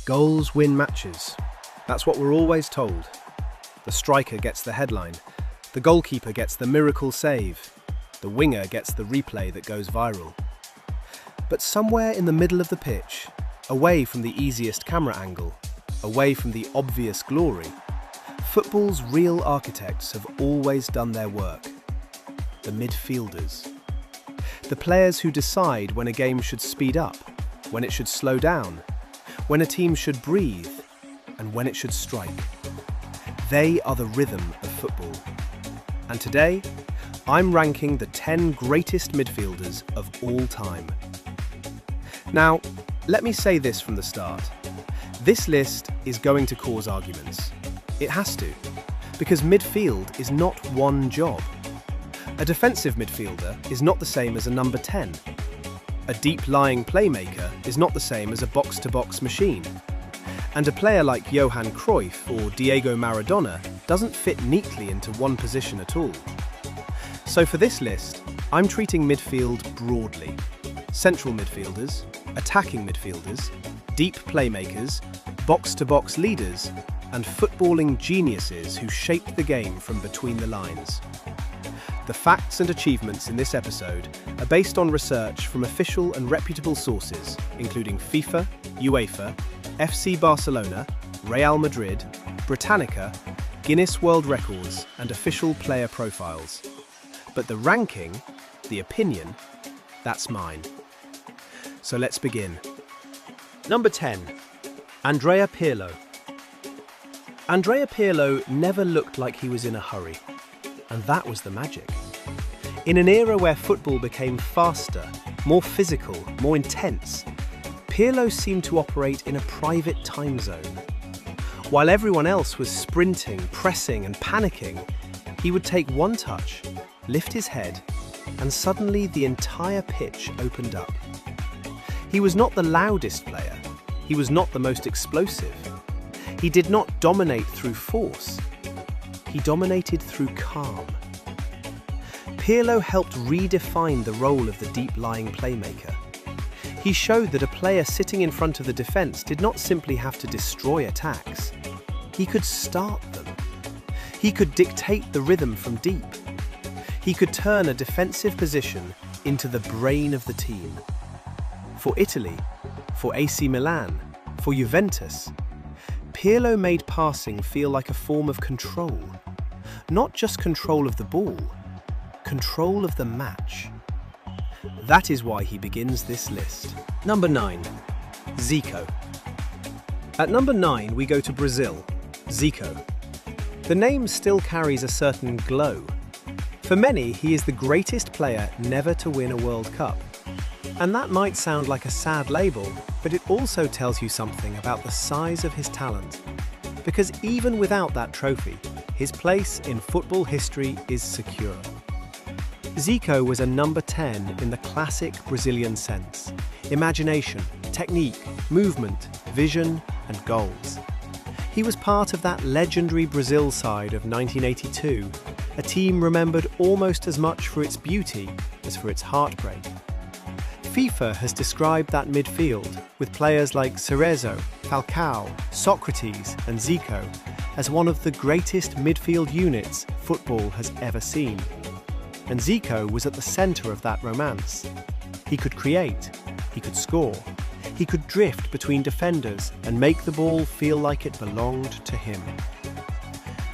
Goals win matches. That's what we're always told. The striker gets the headline. The goalkeeper gets the miracle save. The winger gets the replay that goes viral. But somewhere in the middle of the pitch, away from the easiest camera angle, away from the obvious glory, football's real architects have always done their work. The midfielders. The players who decide when a game should speed up, when it should slow down, when a team should breathe, and when it should strike. They are the rhythm of football. And today, I'm ranking the 10 greatest midfielders of all time. Now, let me say this from the start. This list is going to cause arguments. It has to, because midfield is not one job. A defensive midfielder is not the same as a number 10. A deep-lying playmaker is not the same as a box-to-box machine. And a player like Johan Cruyff or Diego Maradona doesn't fit neatly into one position at all. So for this list, I'm treating midfield broadly. Central midfielders, attacking midfielders, deep playmakers, box-to-box leaders, and footballing geniuses who shaped the game from between the lines. The facts and achievements in this episode are based on research from official and reputable sources, including FIFA, UEFA, FC Barcelona, Real Madrid, Britannica, Guinness World Records, and official player profiles. But the ranking, the opinion, that's mine. So let's begin. Number 10. Andrea Pirlo. Andrea Pirlo never looked like he was in a hurry. And that was the magic. In an era where football became faster, more physical, more intense, Pirlo seemed to operate in a private time zone. While everyone else was sprinting, pressing and panicking, he would take one touch, lift his head, and suddenly the entire pitch opened up. He was not the loudest player. He was not the most explosive. He did not dominate through force. He dominated through calm. Pirlo helped redefine the role of the deep-lying playmaker. He showed that a player sitting in front of the defence did not simply have to destroy attacks. He could start them. He could dictate the rhythm from deep. He could turn a defensive position into the brain of the team. For Italy, for AC Milan, for Juventus, Pirlo made passing feel like a form of control. Not just control of the ball, control of the match. That is why he begins this list. Number 9. Zico. At number 9 we go to Brazil, Zico. The name still carries a certain glow. For many, he is the greatest player never to win a World Cup. And that might sound like a sad label, but it also tells you something about the size of his talent. Because even without that trophy, his place in football history is secure. Zico was a number 10 in the classic Brazilian sense. Imagination, technique, movement, vision, and goals. He was part of that legendary Brazil side of 1982, a team remembered almost as much for its beauty as for its heartbreak. FIFA has described that midfield, with players like Cerezo, Falcao, Socrates and Zico, as one of the greatest midfield units football has ever seen. And Zico was at the centre of that romance. He could create, he could score, he could drift between defenders and make the ball feel like it belonged to him.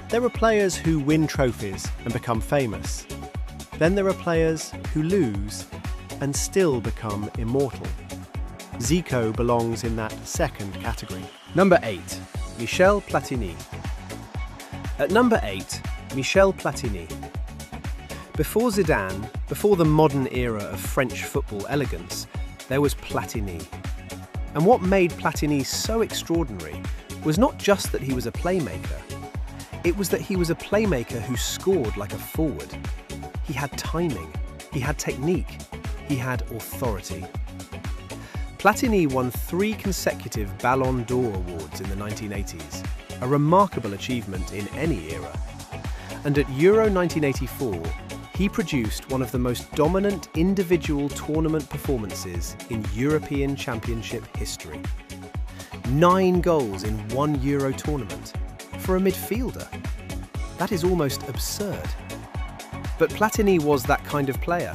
There are players who win trophies and become famous. Then there are players who lose and still become immortal. Zico belongs in that second category. Number 8. Michel Platini. At number 8, Michel Platini. Before Zidane, before the modern era of French football elegance, there was Platini. And what made Platini so extraordinary was not just that he was a playmaker. It was that he was a playmaker who scored like a forward. He had timing, he had technique, he had authority. Platini won 3 consecutive Ballon d'Or awards in the 1980s, a remarkable achievement in any era. And at Euro 1984, he produced one of the most dominant individual tournament performances in European Championship history. 9 goals in one Euro tournament. For a midfielder, that is almost absurd. But Platini was that kind of player.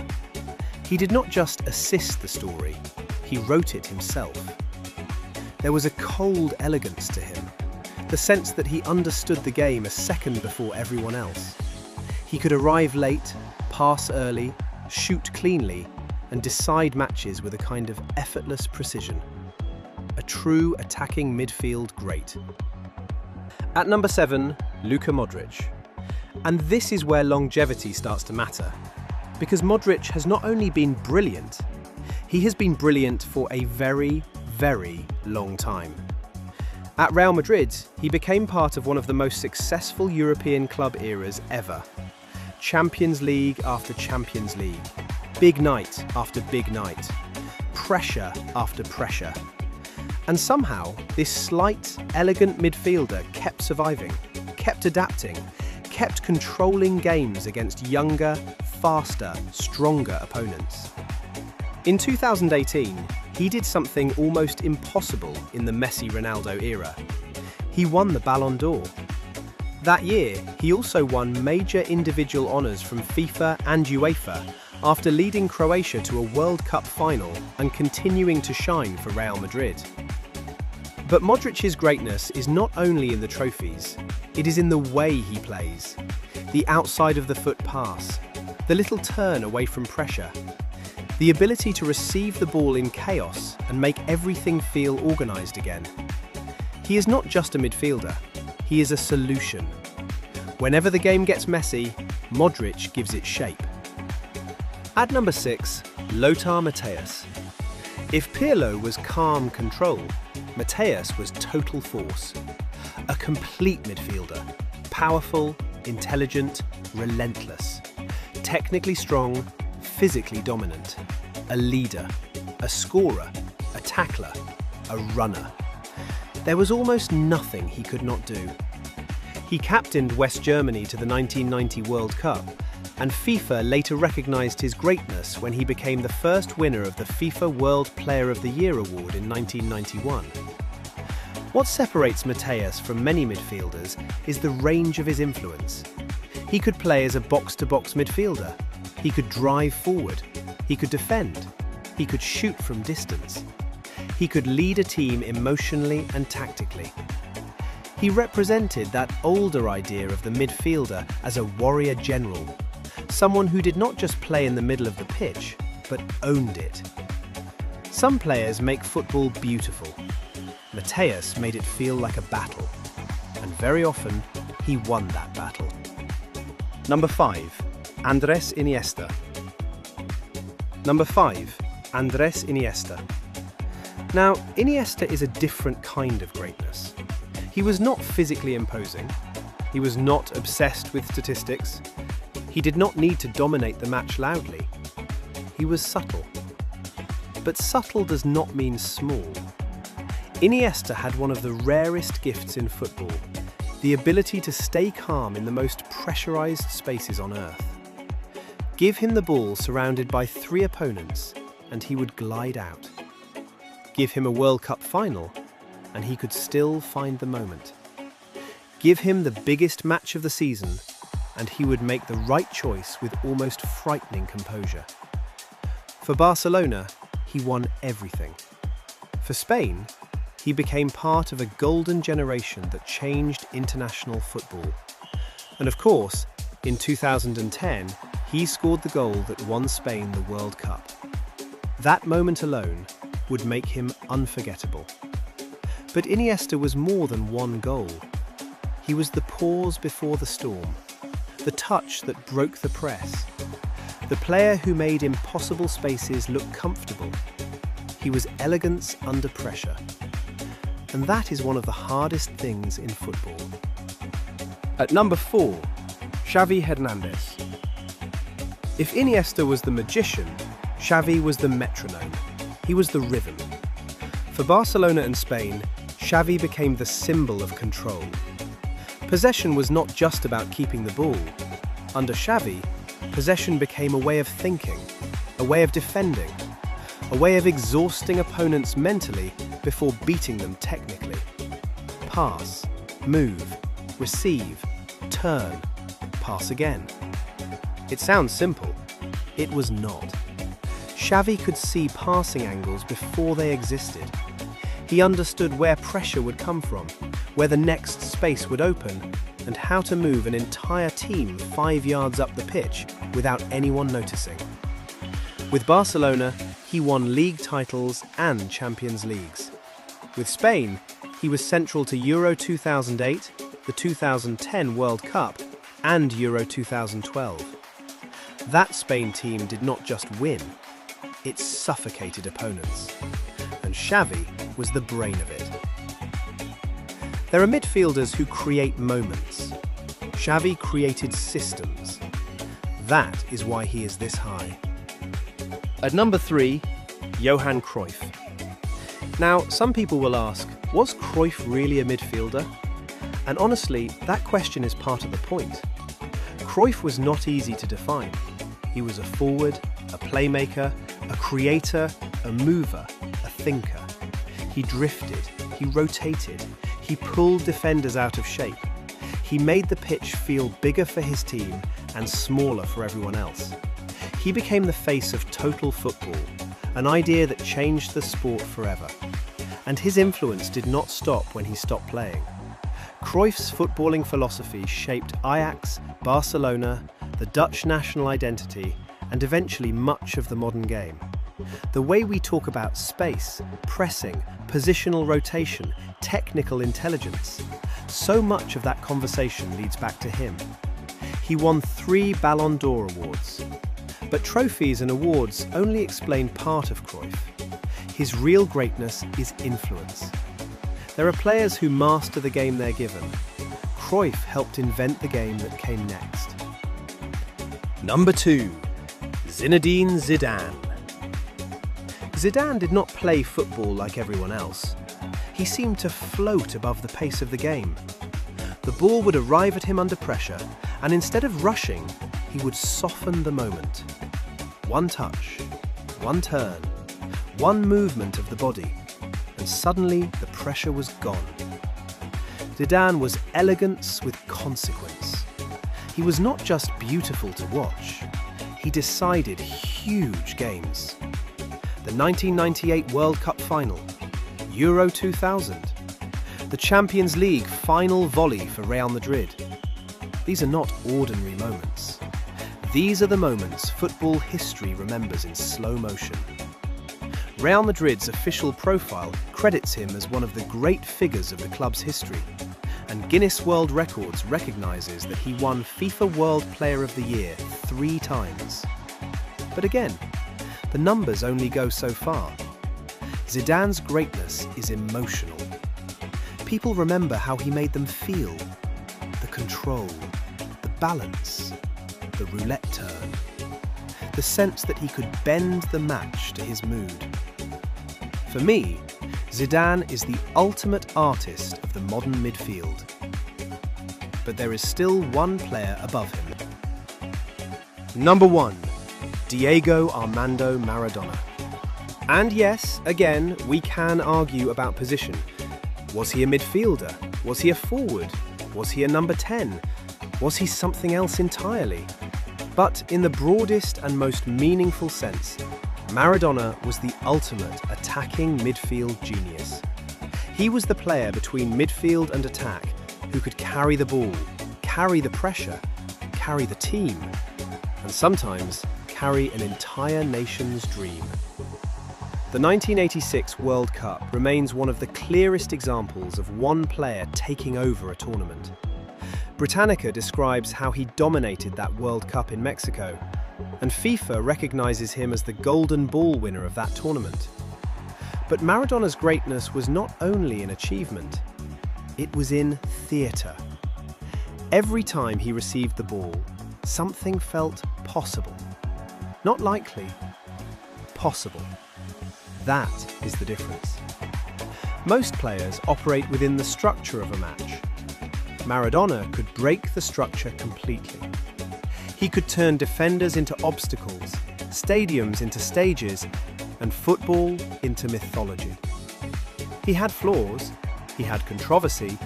He did not just assist the story, he wrote it himself. There was a cold elegance to him, the sense that he understood the game a second before everyone else. He could arrive late, pass early, shoot cleanly, and decide matches with a kind of effortless precision. A true attacking midfield great. At number 7, Luka Modric. And this is where longevity starts to matter, because Modric has not only been brilliant, he has been brilliant for a very, very long time. At Real Madrid, he became part of one of the most successful European club eras ever. Champions League after Champions League, big night after big night, pressure after pressure. And somehow, this slight, elegant midfielder kept surviving, kept adapting, kept controlling games against younger, faster, stronger opponents. In 2018, he did something almost impossible in the Messi-Ronaldo era. He won the Ballon d'Or. That year, he also won major individual honours from FIFA and UEFA after leading Croatia to a World Cup final and continuing to shine for Real Madrid. But Modric's greatness is not only in the trophies, it is in the way he plays. The outside of the foot pass, the little turn away from pressure, the ability to receive the ball in chaos and make everything feel organised again. He is not just a midfielder, he is a solution. Whenever the game gets messy, Modric gives it shape. At number 6, Lothar Matthäus. If Pirlo was calm control, Matthäus was total force. A complete midfielder, powerful, intelligent, relentless, technically strong, physically dominant, a leader, a scorer, a tackler, a runner. There was almost nothing he could not do. He captained West Germany to the 1990 World Cup, and FIFA later recognised his greatness when he became the first winner of the FIFA World Player of the Year award in 1991. What separates Matthäus from many midfielders is the range of his influence. He could play as a box-to-box midfielder. He could drive forward. He could defend. He could shoot from distance. He could lead a team emotionally and tactically. He represented that older idea of the midfielder as a warrior general, someone who did not just play in the middle of the pitch, but owned it. Some players make football beautiful. Matthäus made it feel like a battle, and very often he won that battle. Number 5, Andres Iniesta. Number 5, Andres Iniesta. Now, Iniesta is a different kind of greatness. He was not physically imposing. He was not obsessed with statistics. He did not need to dominate the match loudly. He was subtle. But subtle does not mean small. Iniesta had one of the rarest gifts in football, the ability to stay calm in the most pressurised spaces on earth. Give him the ball surrounded by 3 opponents and he would glide out. Give him a World Cup final and he could still find the moment. Give him the biggest match of the season and he would make the right choice with almost frightening composure. For Barcelona, he won everything. For Spain, he became part of a golden generation that changed international football. And of course, in 2010, he scored the goal that won Spain the World Cup. That moment alone would make him unforgettable. But Iniesta was more than one goal. He was the pause before the storm, the touch that broke the press, the player who made impossible spaces look comfortable. He was elegance under pressure. And that is one of the hardest things in football. At number 4, Xavi Hernandez. If Iniesta was the magician, Xavi was the metronome. He was the rhythm. For Barcelona and Spain, Xavi became the symbol of control. Possession was not just about keeping the ball. Under Xavi, possession became a way of thinking, a way of defending, a way of exhausting opponents mentally before beating them technically. Pass, move, receive, turn, pass again. It sounds simple. It was not. Xavi could see passing angles before they existed. He understood where pressure would come from, where the next space would open, and how to move an entire team 5 yards up the pitch without anyone noticing. With Barcelona, he won league titles and Champions Leagues. With Spain, he was central to Euro 2008, the 2010 World Cup, and Euro 2012. That Spain team did not just win, it suffocated opponents. And Xavi was the brain of it. There are midfielders who create moments. Xavi created systems. That is why he is this high. At number 3, Johan Cruyff. Now, some people will ask, was Cruyff really a midfielder? And honestly, that question is part of the point. Cruyff was not easy to define. He was a forward, a playmaker, a creator, a mover, a thinker. He drifted, he rotated, he pulled defenders out of shape. He made the pitch feel bigger for his team and smaller for everyone else. He became the face of total football, an idea that changed the sport forever. And his influence did not stop when he stopped playing. Cruyff's footballing philosophy shaped Ajax, Barcelona, the Dutch national identity, and eventually much of the modern game. The way we talk about space, pressing, positional rotation, technical intelligence, so much of that conversation leads back to him. He won 3 Ballon d'Or awards. But trophies and awards only explain part of Cruyff. His real greatness is influence. There are players who master the game they're given. Cruyff helped invent the game that came next. Number 2, Zinedine Zidane. Zidane did not play football like everyone else. He seemed to float above the pace of the game. The ball would arrive at him under pressure, and instead of rushing, he would soften the moment. One touch, one turn, one movement of the body, and suddenly the pressure was gone. Zidane was elegance with consequence. He was not just beautiful to watch, he decided huge games. The 1998 World Cup final, Euro 2000, the Champions League final volley for Real Madrid. These are not ordinary moments. These are the moments football history remembers in slow motion. Real Madrid's official profile credits him as one of the great figures of the club's history, and Guinness World Records recognises that he won FIFA World Player of the Year 3 times. But again, the numbers only go so far. Zidane's greatness is emotional. People remember how he made them feel, the control, the balance, the roulette turn, the sense that he could bend the match to his mood. For me, Zidane is the ultimate artist of the modern midfield. But there is still one player above him. Number 1, Diego Armando Maradona. And yes, again, we can argue about position. Was he a midfielder? Was he a forward? Was he a number 10? Was he something else entirely? But in the broadest and most meaningful sense, Maradona was the ultimate attacking midfield genius. He was the player between midfield and attack who could carry the ball, carry the pressure, carry the team, and sometimes carry an entire nation's dream. The 1986 World Cup remains one of the clearest examples of one player taking over a tournament. Britannica describes how he dominated that World Cup in Mexico, and FIFA recognises him as the golden ball winner of that tournament. But Maradona's greatness was not only in achievement, it was in theatre. Every time he received the ball, something felt possible. Not likely, possible. That is the difference. Most players operate within the structure of a match. Maradona could break the structure completely. He could turn defenders into obstacles, stadiums into stages, and football into mythology. He had flaws, he had controversy,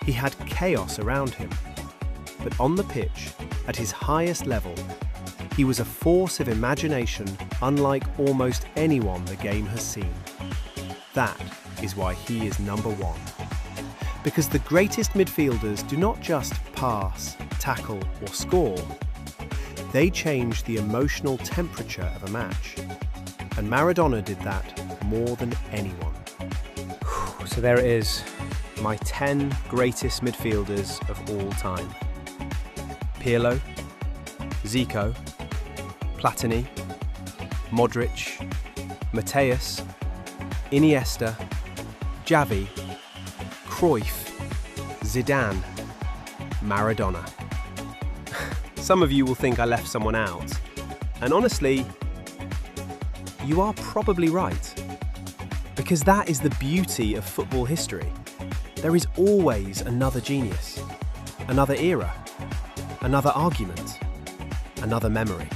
he had chaos around him. But on the pitch, at his highest level, he was a force of imagination unlike almost anyone the game has seen. That is why he is number one. Because the greatest midfielders do not just pass, tackle or score. They change the emotional temperature of a match. And Maradona did that more than anyone. So there it is, my 10 greatest midfielders of all time. Pirlo, Zico, Platini, Modric, Mateus, Iniesta, Xavi, Cruyff, Zidane, Maradona. Some of you will think I left someone out, and honestly, you are probably right. Because that is the beauty of football history. There is always another genius, another era, another argument, another memory.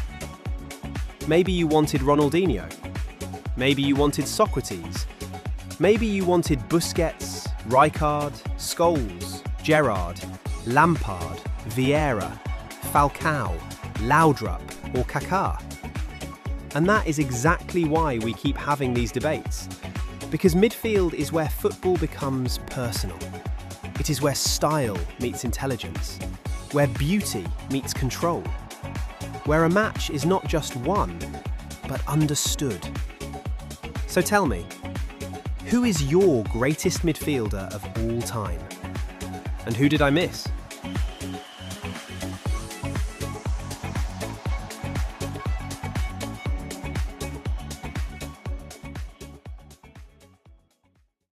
Maybe you wanted Ronaldinho. Maybe you wanted Socrates. Maybe you wanted Busquets, Rijkaard, Scholes, Gerrard, Lampard, Vieira, Falcao, Laudrup or Kaká. And that is exactly why we keep having these debates. Because midfield is where football becomes personal. It is where style meets intelligence, where beauty meets control, where a match is not just won, but understood. So tell me, who is your greatest midfielder of all time? And who did I miss?